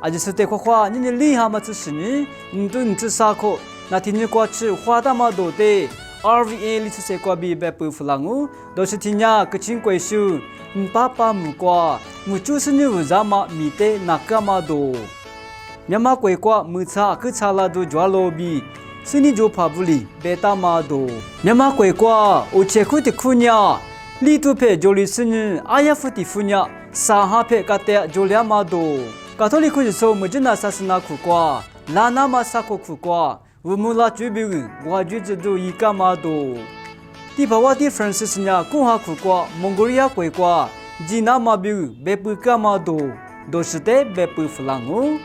阿吉斯得夸你厉害嘛？这是你都你这啥口？那天你过去花大嘛多的 RVA 里是过比白不弗朗哦，都是天呀个亲贵秀，你爸爸木瓜，木就是你为啥嘛米的那个嘛多？你妈贵瓜木差个差啦都抓罗比。是你就怕不离别打马多，မြန်မာ鬼瓜，我切苦的苦娘，里头配就里是你，阿呀夫的夫娘，上哈配个的就两马多，卡托里苦的时候，没真那啥是那苦瓜，拉那马啥苦苦瓜，我们拉举别人，我举着都一个马多，第八话的 Francis 呢，共哈苦瓜，蒙古利亚鬼瓜，吉那马别人，别不个马多，都是的别不弗朗哦。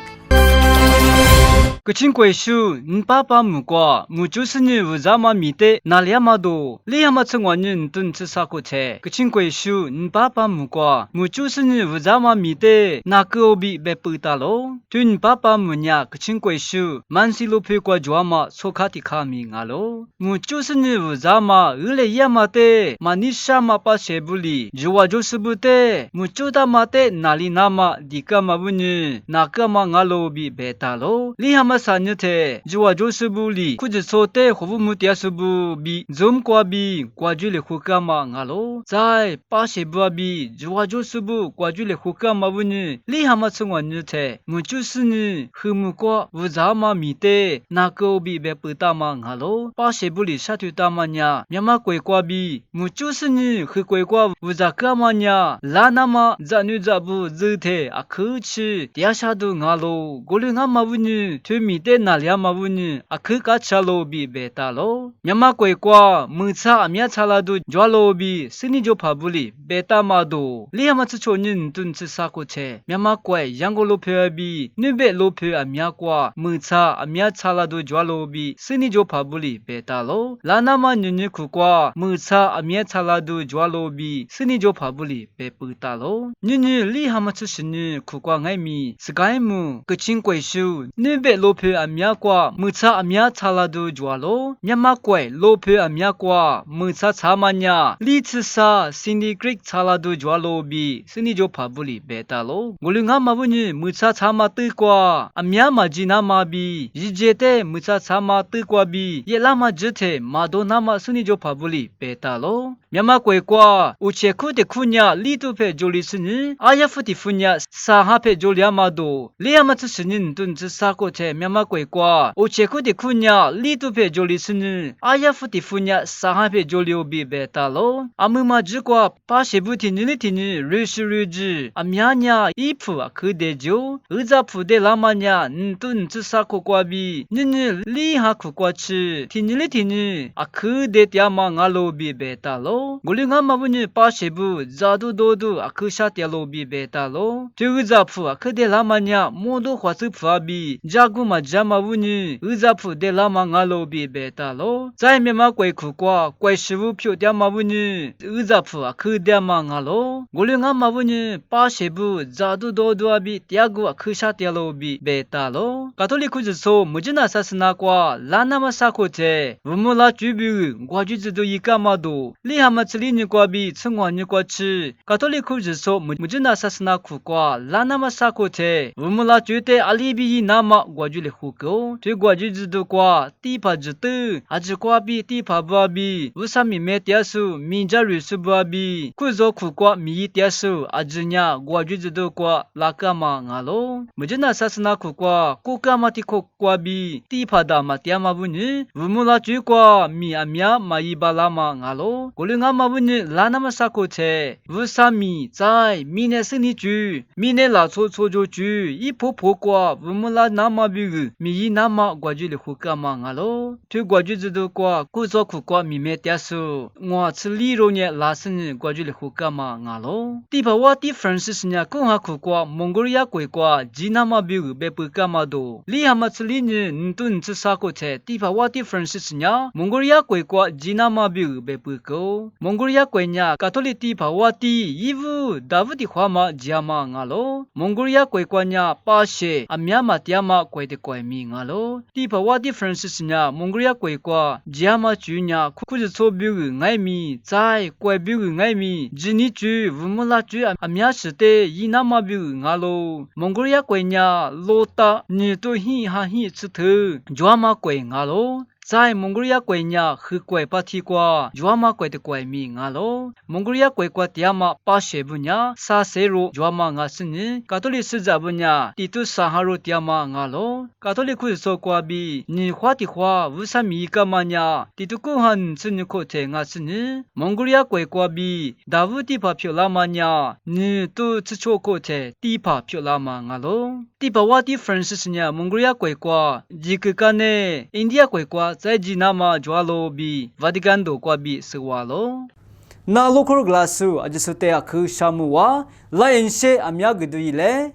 个亲贵叔，你爸爸木瓜，木就是你为啥嘛米的哪里嘛多？你还嘛成我人顿吃啥个菜？个亲贵叔，你爸爸木瓜，木就是你为啥嘛米的那个比别不打咯？对你爸爸木娘个亲贵叔，满西路陪过抓嘛，错卡的卡米啊咯？木就是你为啥嘛？日来也嘛的，嘛你啥嘛把谁不理？就我就是不的，木就他妈的哪里那么的个嘛不呢？那个嘛我咯比别打咯？你还嘛啥呢？te jiwa josebu li kuji sote khobu mutia subu bi zum kwa bi kwaju le khukama ngalo zai pa shebu bi jiwa josebu kwaju le khukama buni li hama chungwa ni te muchu sini humu kwa wuzama mite nako bi be puta ma ngalo pa shebu li shatu ta ma nya myama kwe kwa bi muchu sini khukwe kwa wuzaka ma nya la na ma zanu zabu zute akhu chi tia shadu ngalo golu ngama buni thumi te那两马文呢？啊，去个吃罗比别打咯。伢妈乖乖，没差，伢差了都抓罗比，心里就怕不离，别打马多。你还嘛吃çoğun顿吃啥个菜？伢妈乖，养个罗皮尔比，你别罗皮啊伢乖，没差，伢差了都抓罗比，心里就怕不离，别打咯。拉那么你苦瓜，没差，伢差了都抓罗比，心里就怕不离，别不打咯。你还嘛吃什么苦瓜爱米？是该么？个亲贵手，你别罗皮啊。မြကွာမချအမြချလာဒူဂျွာလိုမြန်မာကွယ်လိုဖေအမြကွာမချချမညာလီချစာစင်ဒီဂရစ်ချလာဒူဂျွာလိုဘီစနီဂျိုဖာဘူလီဘေတာလိုငိုလူငါမဘူးညမချချမတေကွာအမြမဂျီနာမဘီရီဂျေတဲ့မချချမတေကွာဘီယေလာမဂျေတဲ့မာဒိုနာမစနီဂျိုဖာဘူလီဘေတာလိုမြန်မာကွယ်ကွာဥချေခုတဲ့ခုညာလီတူဖေဂျိုလီစနီအာယဖတီဖူညာစာဟာဖေဂျိုလီယာမဒိုလီယာမချစနင်တွန်ချစာကိုတဲ့မြန်မာကွယ်ကွာโอเชคุติคุญญาลีตุเพโจลิสนึอายาฟุติฟุญญาสาหะเพโจลิโอบิเบตาโลอะมุมาจิกว่าปาเชบุตินิลิตินิริชิริจิอะမြာညာอีฟุอะคือเดโจอึซาฟุเดลามาญานตุนจิสาโคกวาบินินิลีหะคุกวาชิตินิลิตินิอะคือเดตยามางาโลบิเบตาโลกุลิงามาบุญิปาเชบุซาดุโดดุอะคือชาตยาโลบิเบตาโลติอึซาฟุอะคือเดลามาญาโมโดขวาซึฟาบิจากุมาจามาบุญิဥဇဖုဒေလာမငါလိုบีเบตาโลใจเมมาကွယ်ခုกว่าကွယ်ရှိဘူးဖြိုတမဘူးညဥဇဖုအခူတမငါလိုဂိုလငါမဘူးညပါရှိဘူးဇာဒုဒိုဒွာဘီတရားကူအခူရှာတရလိုบีเบตาโลကတိုလိခုဇဆိုမဂျနာဆာစနာကွာလာနာမဆာခိုတဲ့ဝမလာကျူဘီဂွာဂျူဇဒိုယကမဒိုလီဟာမချလီညကွာဘီဆငွာညကွာချီကတိုလိခုဇဆိုမဂျနာဆာစနာခုกว่าလာနာမဆာခိုတဲ့ဝမလာကျူတဲ့အလီဘီနာမဂွာဂျူလေခုကိုတေกว่าจิจดุกว่าตีพาจตุอาจกว่าบีตีพาบวาบีวุสามีเมตยาสุมินจารุสุบวาบีคุโซคุกว่ามีตยาสุอาจญากว่าจิจดุกว่าลากามางาโลมจนาศาสนาคุกว่ากุกามาติคุกว่าบีตีพาดามาตยามาบุญิวุมุลาจุกว่ามีอามียมายีบาลามางาโลกุลงามาบุญิลานามสาโคเทวุสามีใจมีเนสนิจูมีเนลาโซโซโจจูอีโพโพกว่าวุมุลานามาบิมียีนามากว่าจุเลคุกามางาโลทุกว่าจุจดุกว่ากุโซคุกว่ามีเมตยาสุงวชลีโรเนลาสนกว่าจุเลคุกามางาโลติภาวะติฟรานซิสเนกุงหาคุกว่ามองโกเลียกวยกว่าจีนามาบิเบปุกามาโดลีหามาชลีเนนตุนชสาโคเทติภาวะติฟรานซิสเนมองโกเลียกวยกว่าจีนามาบิเบปุโกมองโกเลียกวยญากาทอลิกติภาวะติยีวูดาวิดขวามาจามางาโลมองโกเลียกวยกว่าญาปาเชอเมียมาตยามากวยเต怪名啊咯，地巴瓦 difference 是呀，蒙古人怪瓜，家嘛主呀，库是错标个爱米，在怪标个爱米，只你主乌木拉主啊，面是的，伊那嘛标个啊咯，蒙古人怪呀，罗达你都嘿哈嘿吃头，家嘛怪啊咯。在蒙古人怪呀，和怪巴提瓜，抓马怪的怪名啊咯。蒙古人怪瓜底嘛巴些不呀，沙塞罗抓马啊是呢，卡托利是咋不呀？地图沙哈罗底嘛啊咯。卡托利库说瓜比，你花的花乌萨米干嘛呀？地图过汉是你可听啊是呢？蒙古人怪瓜比，大乌地帕漂拉嘛呀？你都只错可听地帕漂拉嘛啊咯。地帕瓦的 difference 是呢，蒙古人怪瓜，这个干呢，印度怪瓜。在吉那嘛抓罗比，瓦蒂甘多瓜比是瓦罗。那洛克格拉苏，阿就是在阿克沙姆瓦，来人些阿米亚格杜伊嘞。